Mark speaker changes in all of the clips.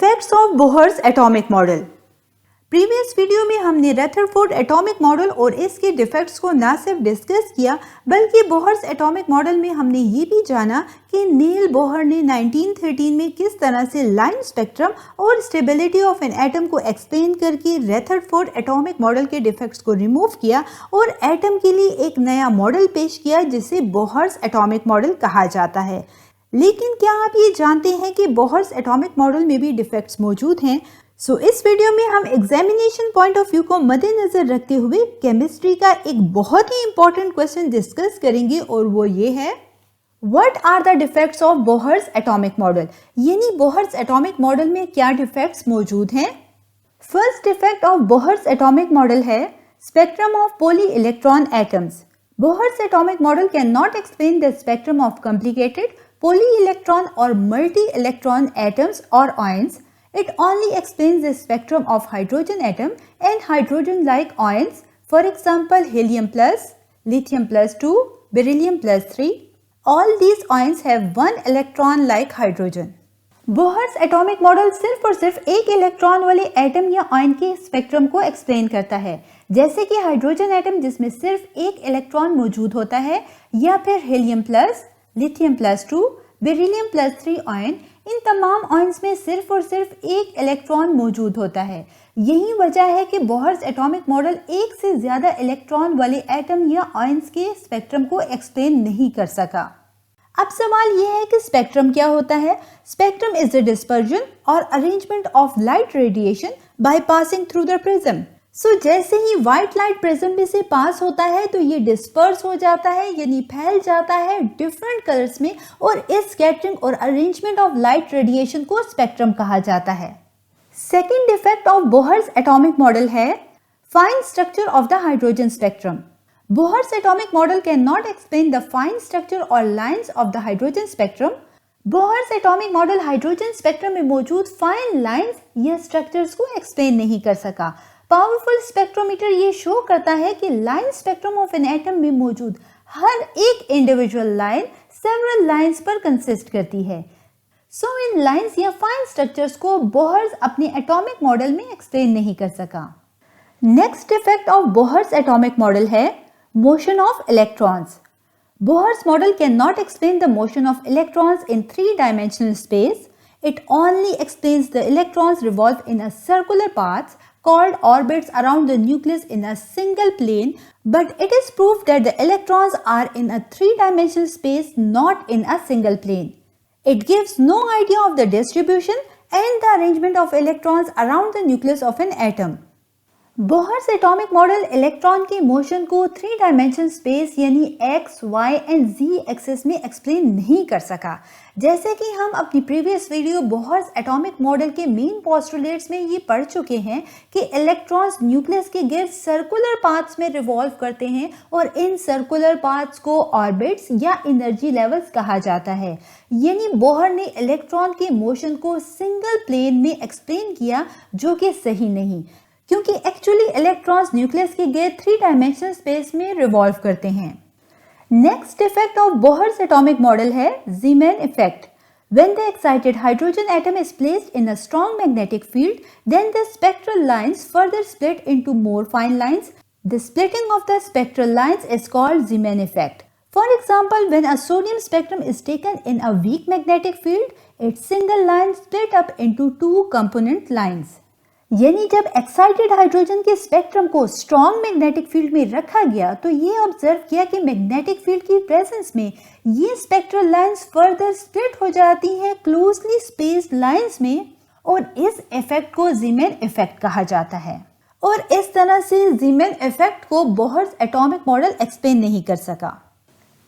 Speaker 1: Defects of Bohr's atomic model. Previous video में हमने Rutherford atomic model और इसके डिफेक्ट्स को न सिर्फ डिस्कस किया बल्कि बोहर्स एटॉमिक मॉडल में हमने ये भी जाना कि नील बोहर ने 1913 में किस तरह से लाइन स्पेक्ट्रम और स्टेबिलिटी ऑफ एन एटम को एक्सप्लेन करके रदरफोर्ड एटॉमिक मॉडल के डिफेक्ट्स को रिमूव किया और एटम के लिए एक नया मॉडल पेश किया जिसे बोहर्स एटॉमिक मॉडल कहा जाता है। लेकिन क्या आप ये जानते हैं कि बोहर्स एटॉमिक मॉडल में भी डिफेक्ट्स मौजूद हैं? इस वीडियो में हम एग्जामिनेशन पॉइंट ऑफ व्यू को मद्देनजर रखते हुए केमिस्ट्री का एक बहुत ही इंपॉर्टेंट क्वेश्चन डिस्कस करेंगे और वो ये है, what are the defects of Bohr's atomic model, यानी बोहर्स एटॉमिक मॉडल में क्या डिफेक्ट्स मौजूद हैं। First defect of Bohr's atomic model है spectrum of poly electron atoms. Bohr's atomic model can not explain the spectrum of complicated poly-electron or multi-electron atoms or ions. It only explains the spectrum of hydrogen atom and hydrogen-like ions, for example helium plus, lithium plus 2, beryllium plus 3. All these ions have one electron like hydrogen. Bohr's atomic model सिर्फ और सिर्फ एक electron वाले atom या ion के spectrum को explain करता है, जैसे कि हाइड्रोजन एटम जिसमें सिर्फ एक इलेक्ट्रॉन मौजूद होता है, या फिर helium plus, lithium plus 2, beryllium plus 3 ion. इन तमाम आयन्स में सिर्फ और सिर्फ एक इलेक्ट्रॉन मौजूद होता है। यही वजह है कि बोहर्स एटॉमिक मॉडल एक से ज्यादा इलेक्ट्रॉन वाले एटम या आयन्स के स्पेक्ट्रम को एक्सप्लेन नहीं कर सका। अब सवाल यह है कि स्पेक्ट्रम क्या होता है। स्पेक्ट्रम इज द डिस्पर्जन और arrangement of light radiation by passing through the prism. जैसे ही व्हाइट लाइट प्रिज्म में से पास होता है तो ये डिस्पर्स हो जाता है, यानी फैल जाता है डिफरेंट कलर्स में, और इस स्कैटरिंग और अरेंजमेंट ऑफ लाइट रेडिएशन को स्पेक्ट्रम कहा जाता है। Second defect of Bohr's atomic model है fine structure of the hydrogen spectrum. Bohr's atomic model can not explain the fine structure और lines of the hydrogen spectrum. Bohr's atomic model hydrogen spectrum में मौजूद fine lines या structures को explain नहीं कर सका। Powerful spectrometer ये show करता है कि line spectrum of an atom में मौजूद हर एक इंडिविजुअल लाइन सेवरल लाइंस पर कंसिस्ट करती है। इन लाइंस या फाइन स्ट्रक्चर्स को बोहर्स अपने एटॉमिक मॉडल में एक्सप्लेन नहीं कर सका। Next defect of Bohr's atomic model है motion of electrons. Bohr's model can not explain the motion of electrons in 3-dimensional space. It only explains the electrons revolve in a circular path called orbits around the nucleus in a single plane, but it is proved that the electrons are in a 3-dimensional space, not in a single plane. It gives no idea of the distribution and the arrangement of electrons around the nucleus of an atom. Bohr's atomic model electron के motion को 3-dimensional space यानी x, y and z axis में explain नहीं कर सका। जैसे कि हम अपनी previous video Bohr's atomic model के मेन पोस्टुलेट्स में ये पढ़ चुके हैं कि इलेक्ट्रॉन्स न्यूक्लियस के गिर्द सर्कुलर पाथ्स में रिवॉल्व करते हैं और इन सर्कुलर पाथ्स को ऑर्बिट्स या एनर्जी लेवल्स कहा जाता है। यानी बोहर ने इलेक्ट्रॉन के मोशन को सिंगल प्लेन में एक्सप्लेन किया, जो कि सही नहीं, क्योंकि एक्चुअली इलेक्ट्रॉन्स न्यूक्लियस के गिर्द 3-dimensional स्पेस में रिवॉल्व करते हैं। Next effect of Bohr's atomic model है ज़ीमैन effect. When the excited hydrogen atom is placed in a strong magnetic field, then the spectral lines further split into more fine lines. The splitting of the spectral lines is called Zeeman effect. For example, when a sodium spectrum is taken in a weak magnetic field, its single line split up into 2 component lines. यानी जब excited hydrogen के spectrum को strong magnetic field में रखा गया तो ये observe किया कि मैग्नेटिक फील्ड की प्रेजेंस में ये स्पेक्ट्रल लाइंस फर्दर स्प्लिट हो जाती हैं क्लोजली स्पेस्ड लाइंस में, और इस इफेक्ट को ज़ीमैन इफेक्ट कहा जाता है। और इस तरह से ज़ीमैन इफेक्ट को बोहर्स एटॉमिक मॉडल एक्सप्लेन नहीं कर सका।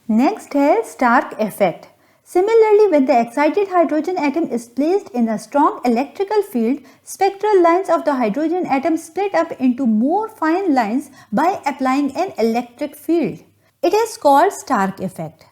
Speaker 1: नेक्स्ट है Stark effect. Similarly, when the excited hydrogen atom is placed in a strong electrical field, spectral lines of the hydrogen atom split up into more fine lines by applying an electric field. It is called Stark effect.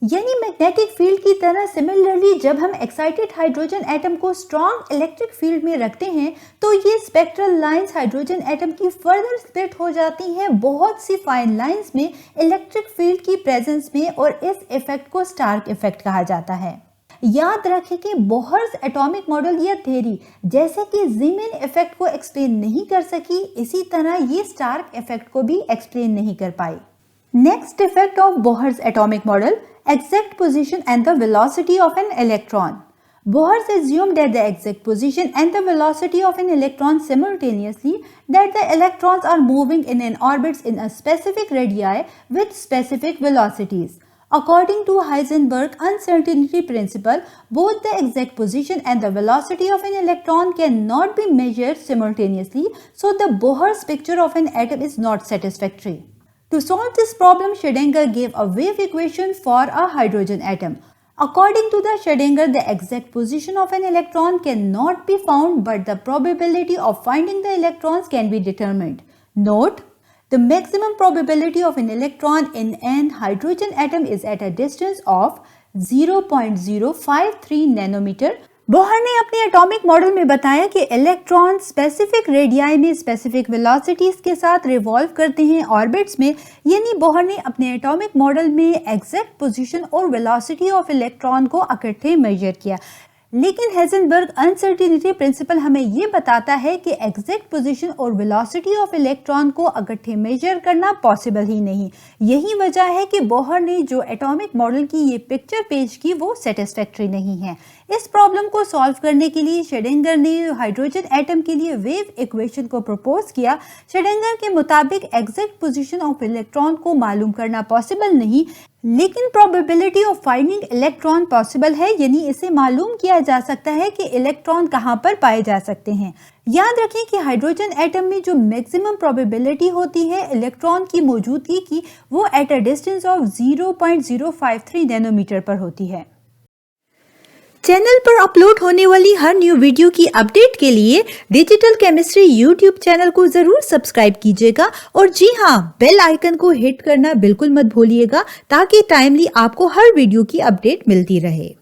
Speaker 1: यानी magnetic field की तरह similarly जब हम excited hydrogen atom को strong electric field में रखते हैं तो ये स्पेक्ट्रल लाइंस हाइड्रोजन एटम की फर्दर स्प्लिट हो जाती हैं बहुत सी फाइन लाइंस में इलेक्ट्रिक फील्ड की प्रेजेंस में, और इस इफेक्ट को स्टार्क इफेक्ट कहा जाता है। याद रखें कि बोहर्स एटॉमिक मॉडल या थ्योरी जैसे कि ज़ीमैन इफेक्ट को एक्सप्लेन नहीं कर सकी, इसी तरह ये स्टार्क इफेक्ट को भी एक्सप्लेन नहीं कर पाई। Next effect of Bohr's atomic model, exact position and the velocity of an electron. Bohr assumed that the exact position and the velocity of an electron simultaneously, that the electrons are moving in an orbits in a specific radii with specific velocities. According to Heisenberg uncertainty principle, both the exact position and the velocity of an electron cannot be measured simultaneously, so the Bohr's picture of an atom is not satisfactory. To solve this problem, Schrödinger gave a wave equation for a hydrogen atom. According to the Schrödinger, the exact position of an electron cannot be found, but the probability of finding the electrons can be determined. Note: the maximum probability of an electron in an hydrogen atom is at a distance of 0.053 nanometer. Bohr ने अपने atomic model में बताया कि electron specific radii में specific velocities के साथ revolve करते हैं ऑर्बिट्स में, यानी बोहर ने अपने एटॉमिक मॉडल में एग्जैक्ट पोजीशन और वेलोसिटी ऑफ इलेक्ट्रॉन को इकट्ठे मेजर किया। लेकिन हेजनबर्ग अनसर्टेनिटी प्रिंसिपल हमें ये बताता है कि एग्जैक्ट पोजीशन और वेलोसिटी ऑफ इलेक्ट्रॉन को इकट्ठे मेजर करना पॉसिबल ही नहीं। यही वजह है कि बोहर ने जो एटॉमिक मॉडल की ये पिक्चर पेश की वो सेटिस्फैक्टरी नहीं है। इस प्रॉब्लम को सॉल्व करने के लिए श्रोडिंगर ने हाइड्रोजन एटम के लिए वेव इक्वेशन को प्रपोज किया। श्रोडिंगर के मुताबिक एग्जैक्ट पोजीशन ऑफ इलेक्ट्रॉन को मालूम करना पॉसिबल नहीं, लेकिन probability of finding electron possible है, यानी इसे मालूम किया जा सकता है कि इलेक्ट्रॉन कहां पर पाए जा सकते हैं। याद रखें कि हाइड्रोजन एटम में जो मैक्सिमम प्रोबेबिलिटी होती है इलेक्ट्रॉन की मौजूदगी की, वो at a distance of 0.053 nanometre पर होती है। चैनल पर अपलोड होने वाली हर न्यू वीडियो की अपडेट के लिए डिजिटल केमिस्ट्री यूट्यूब चैनल को जरूर सब्सक्राइब कीजिएगा और जी हाँ, बेल आइकन को हिट करना बिल्कुल मत भूलिएगा ताकि टाइमली आपको हर वीडियो की अपडेट मिलती रहे।